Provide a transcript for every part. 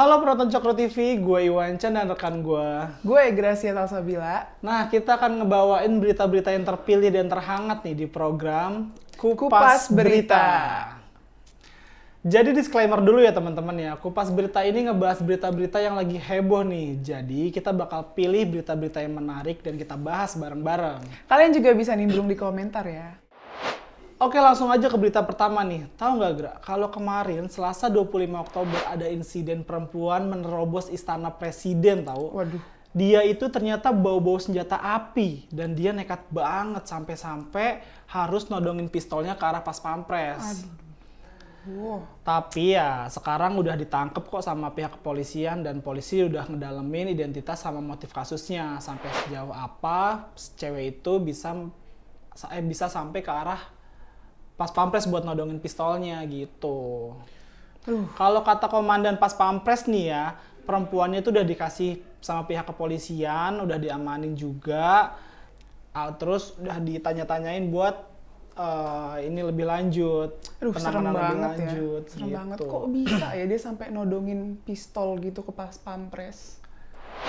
Halo penonton Cokro TV, gue Iwan Chan dan rekan gue. Gue Gracia Talsabila. Nah, kita akan ngebawain berita-berita yang terpilih dan terhangat nih di program Kupas Berita. Jadi disclaimer dulu ya teman-teman ya, Kupas Berita ini ngebahas berita-berita yang lagi heboh nih. Jadi kita bakal pilih berita-berita yang menarik dan kita bahas bareng-bareng. Kalian juga bisa nimbrung di komentar ya. Oke, langsung aja ke berita pertama nih. Tahu nggak, Gra? Kalau kemarin Selasa 25 Oktober ada insiden perempuan menerobos istana presiden, tahu? Waduh. Dia itu ternyata bawa-bawa senjata api dan dia nekat banget sampai-sampai harus nodongin pistolnya ke arah pas pampres. Wow. Tapi ya sekarang udah ditangkep kok sama pihak kepolisian dan polisi udah ngedalemin identitas sama motif kasusnya sampai sejauh apa cewek itu bisa sampai ke arah pas pampres buat nodongin pistolnya gitu. Kalau kata komandan pas pampres nih ya, perempuannya itu udah dikasih sama pihak kepolisian, udah diamanin juga, terus udah ditanya-tanyain buat ini lebih lanjut, Serem penanganan lebih banget lanjut. ya. Serem gitu. banget. Kok bisa ya dia sampai nodongin pistol gitu ke pas pampres?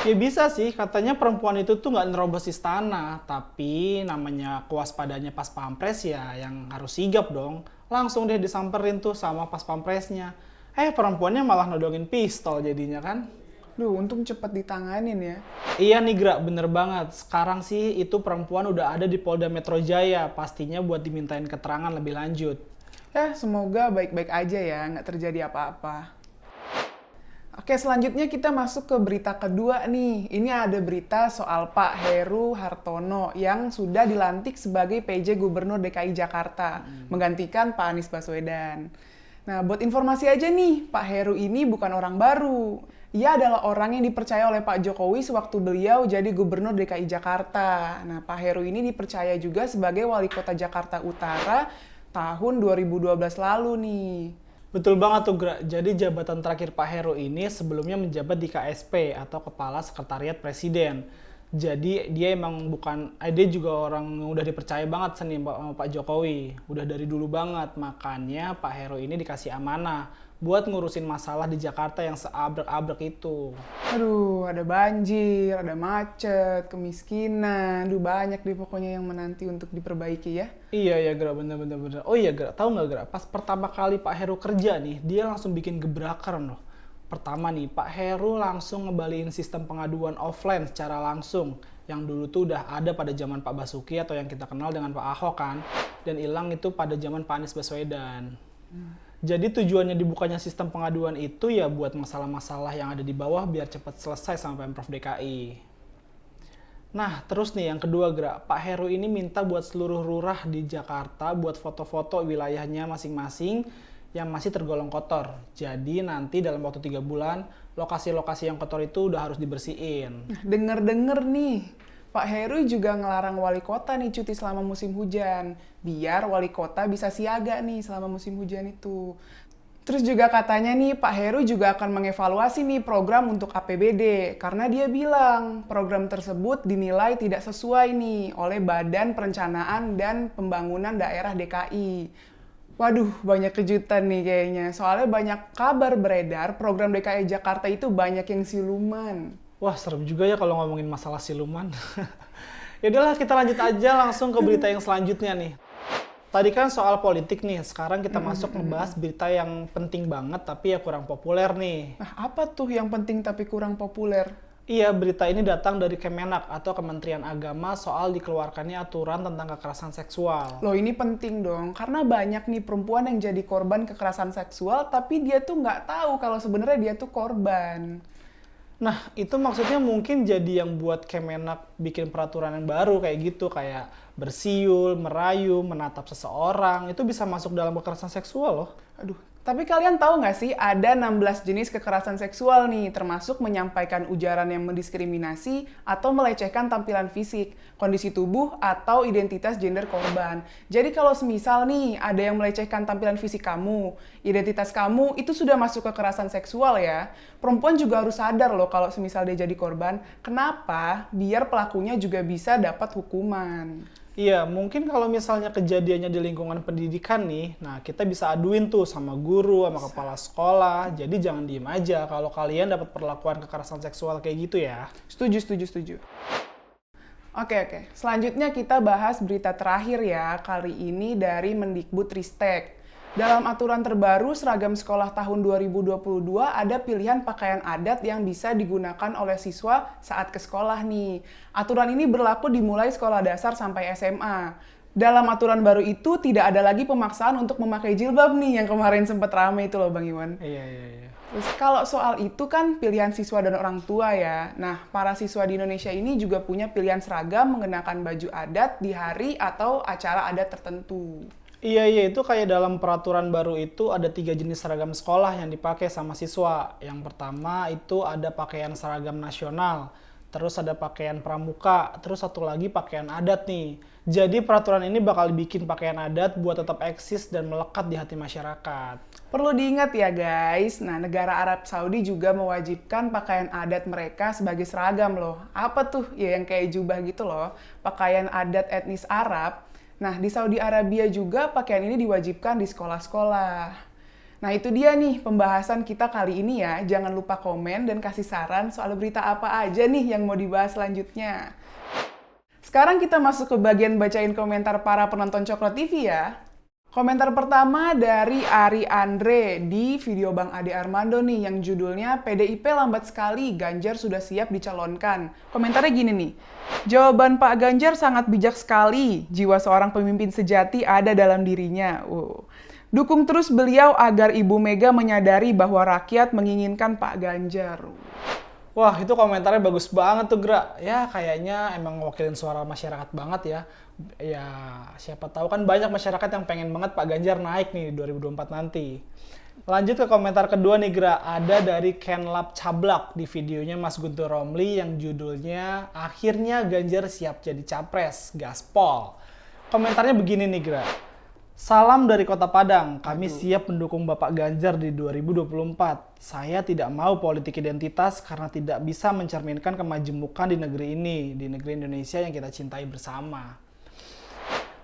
Ya bisa sih, katanya perempuan itu tuh nggak nerobos istana, tapi namanya kewaspadanya pas pampres ya yang harus sigap dong. Langsung deh disamperin tuh sama pas pampresnya. Perempuannya malah nodongin pistol jadinya kan. Duh, untung cepet ditanganin ya. Iya nih Gra, bener banget. Sekarang sih itu perempuan udah ada di Polda Metro Jaya, pastinya buat dimintain keterangan lebih lanjut. Ya, semoga baik-baik aja ya, nggak terjadi apa-apa. Oke, selanjutnya kita masuk ke berita kedua nih. Ini ada berita soal Pak Heru Hartono yang sudah dilantik sebagai PJ Gubernur DKI Jakarta, menggantikan Pak Anies Baswedan. Nah, buat informasi aja nih, Pak Heru ini bukan orang baru. Ia adalah orang yang dipercaya oleh Pak Jokowi sewaktu beliau jadi Gubernur DKI Jakarta. Nah, Pak Heru ini dipercaya juga sebagai Wali Kota Jakarta Utara tahun 2012 lalu nih. Betul banget tuh Gra, jadi jabatan terakhir Pak Heru ini sebelumnya menjabat di KSP atau Kepala Sekretariat Presiden. Jadi dia emang dia juga orang yang udah dipercaya banget sama Pak Jokowi. Udah dari dulu banget, makanya Pak Heru ini dikasih amanah buat ngurusin masalah di Jakarta yang seabrek-abrek itu. Aduh, ada banjir, ada macet, kemiskinan. Aduh, banyak deh pokoknya yang menanti untuk diperbaiki ya. Iya ya Gra, bener. Oh iya Gra, tahu nggak Gra? Pas pertama kali Pak Heru kerja nih, dia langsung bikin gebrakan loh. Pertama nih, Pak Heru langsung ngebaliin sistem pengaduan offline secara langsung. Yang dulu tuh udah ada pada zaman Pak Basuki atau yang kita kenal dengan Pak Ahok kan. Dan hilang itu pada zaman Pak Anies Baswedan. Jadi tujuannya dibukanya sistem pengaduan itu ya buat masalah-masalah yang ada di bawah biar cepat selesai sama Pemprov DKI. Nah, terus nih yang kedua Gra, Pak Heru ini minta buat seluruh lurah di Jakarta buat foto-foto wilayahnya masing-masing yang masih tergolong kotor. Jadi nanti dalam waktu 3 bulan, lokasi-lokasi yang kotor itu udah harus dibersihin. Dengar-dengar nih, Pak Heru juga ngelarang wali kota nih cuti selama musim hujan. Biar wali kota bisa siaga nih selama musim hujan itu. Terus juga katanya nih Pak Heru juga akan mengevaluasi nih program untuk APBD. Karena dia bilang program tersebut dinilai tidak sesuai nih oleh Badan Perencanaan dan Pembangunan Daerah DKI. Waduh, banyak kejutan nih kayaknya. Soalnya banyak kabar beredar program DKI Jakarta itu banyak yang siluman. Wah, serem juga ya kalau ngomongin masalah siluman. Yaudahlah, kita lanjut aja langsung ke berita yang selanjutnya nih. Tadi kan soal politik nih, sekarang kita masuk ngebahas berita yang penting banget tapi ya kurang populer nih. Nah, apa tuh yang penting tapi kurang populer? Iya, berita ini datang dari Kemenak atau Kementerian Agama soal dikeluarkannya aturan tentang kekerasan seksual. Loh, ini penting dong, karena banyak nih perempuan yang jadi korban kekerasan seksual tapi dia tuh nggak tahu kalau sebenarnya dia tuh korban. Nah, itu maksudnya mungkin jadi yang buat Kemenak bikin peraturan yang baru kayak gitu, kayak bersiul, merayu, menatap seseorang, itu bisa masuk dalam kekerasan seksual loh. Aduh, tapi kalian tahu nggak sih ada 16 jenis kekerasan seksual nih, termasuk menyampaikan ujaran yang mendiskriminasi atau melecehkan tampilan fisik, kondisi tubuh, atau identitas gender korban. Jadi kalau semisal nih ada yang melecehkan tampilan fisik kamu, identitas kamu itu sudah masuk kekerasan seksual ya. Perempuan juga harus sadar loh kalau semisal dia jadi korban. Kenapa? Biar pelakunya juga bisa dapat hukuman. Iya, mungkin kalau misalnya kejadiannya di lingkungan pendidikan nih, nah kita bisa aduin tuh sama guru, sama kepala sekolah. Jadi jangan diem aja kalau kalian dapat perlakuan kekerasan seksual kayak gitu ya. Setuju, setuju, setuju. Oke. Selanjutnya kita bahas berita terakhir ya, kali ini dari Mendikbudristek. Dalam aturan terbaru seragam sekolah tahun 2022 ada pilihan pakaian adat yang bisa digunakan oleh siswa saat ke sekolah nih. Aturan ini berlaku dimulai sekolah dasar sampai SMA. Dalam aturan baru itu tidak ada lagi pemaksaan untuk memakai jilbab nih yang kemarin sempat rame itu loh Bang Iwan. Iya. Terus kalau soal itu kan pilihan siswa dan orang tua ya. Nah, para siswa di Indonesia ini juga punya pilihan seragam mengenakan baju adat di hari atau acara adat tertentu. Iya, itu kayak dalam peraturan baru itu ada 3 jenis seragam sekolah yang dipakai sama siswa. Yang pertama itu ada pakaian seragam nasional, terus ada pakaian pramuka, terus satu lagi pakaian adat nih. Jadi peraturan ini bakal bikin pakaian adat buat tetap eksis dan melekat di hati masyarakat. Perlu diingat ya guys, nah negara Arab Saudi juga mewajibkan pakaian adat mereka sebagai seragam loh. Apa tuh? Ya yang kayak jubah gitu loh, pakaian adat etnis Arab. Nah di Saudi Arabia juga pakaian ini diwajibkan di sekolah-sekolah. Nah itu dia nih pembahasan kita kali ini ya. Jangan lupa komen dan kasih saran soal berita apa aja nih yang mau dibahas selanjutnya. Sekarang kita masuk ke bagian bacain komentar para penonton Coklat TV ya. Komentar pertama dari Ari Andre di video Bang Ade Armando nih yang judulnya PDIP lambat sekali, Ganjar sudah siap dicalonkan. Komentarnya gini nih, jawaban Pak Ganjar sangat bijak sekali, jiwa seorang pemimpin sejati ada dalam dirinya. Dukung terus beliau agar Ibu Mega menyadari bahwa rakyat menginginkan Pak Ganjar. Wah, itu komentarnya bagus banget tuh, Gra. Ya, kayaknya emang ngewakilin suara masyarakat banget ya. Ya, siapa tahu kan banyak masyarakat yang pengen banget Pak Ganjar naik nih di 2024 nanti. Lanjut ke komentar kedua nih, Gra. Ada dari Kenlap Cablak di videonya Mas Guntur Romli yang judulnya Akhirnya Ganjar siap jadi capres, gaspol. Komentarnya begini nih, Gra. Salam dari Kota Padang, kami siap mendukung Bapak Ganjar di 2024. Saya tidak mau politik identitas karena tidak bisa mencerminkan kemajemukan di negeri ini, di negeri Indonesia yang kita cintai bersama.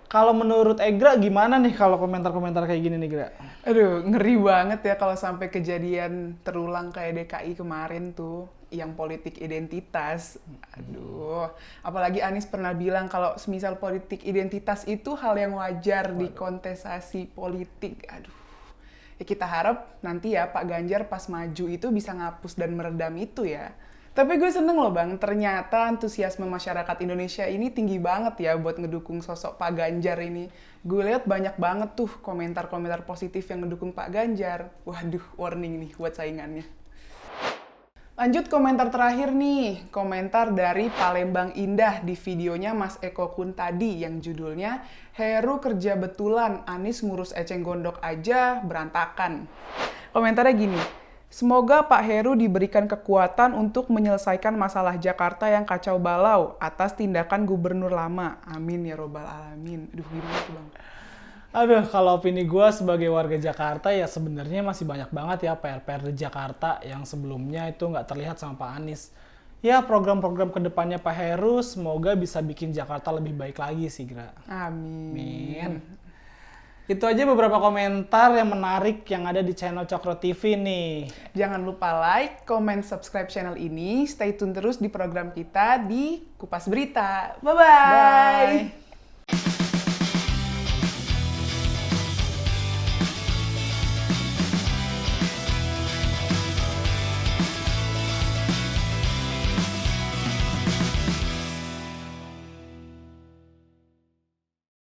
Kalau menurut Egra gimana nih kalau komentar-komentar kayak gini nih, Gra? Aduh, ngeri banget ya kalau sampai kejadian terulang kayak DKI kemarin tuh, yang politik identitas. Aduh, apalagi Anies pernah bilang kalau semisal politik identitas itu hal yang wajar di kontestasi politik. Aduh, ya kita harap nanti ya Pak Ganjar pas maju itu bisa ngapus dan meredam itu ya. Tapi gue seneng loh Bang, ternyata antusiasme masyarakat Indonesia ini tinggi banget ya buat ngedukung sosok Pak Ganjar ini. Gue lihat banyak banget tuh komentar-komentar positif yang ngedukung Pak Ganjar. Waduh, warning nih buat saingannya. Lanjut komentar terakhir nih, komentar dari Palembang Indah di videonya Mas Eko Kun tadi yang judulnya Heru kerja betulan, Anies ngurus eceng gondok aja berantakan. Komentarnya gini, semoga Pak Heru diberikan kekuatan untuk menyelesaikan masalah Jakarta yang kacau balau atas tindakan gubernur lama. Amin ya robbal alamin. Aduh gimana tuh Bang? Aduh, kalau opini gue sebagai warga Jakarta ya sebenarnya masih banyak banget ya PR-PR di Jakarta yang sebelumnya itu nggak terlihat sama Pak Anies. Ya program-program kedepannya Pak Heru semoga bisa bikin Jakarta lebih baik lagi sih, Gra. Amin. Itu aja beberapa komentar yang menarik yang ada di channel Cokro TV nih. Jangan lupa like, comment, subscribe channel ini. Stay tune terus di program kita di Kupas Berita. Bye-bye! Bye!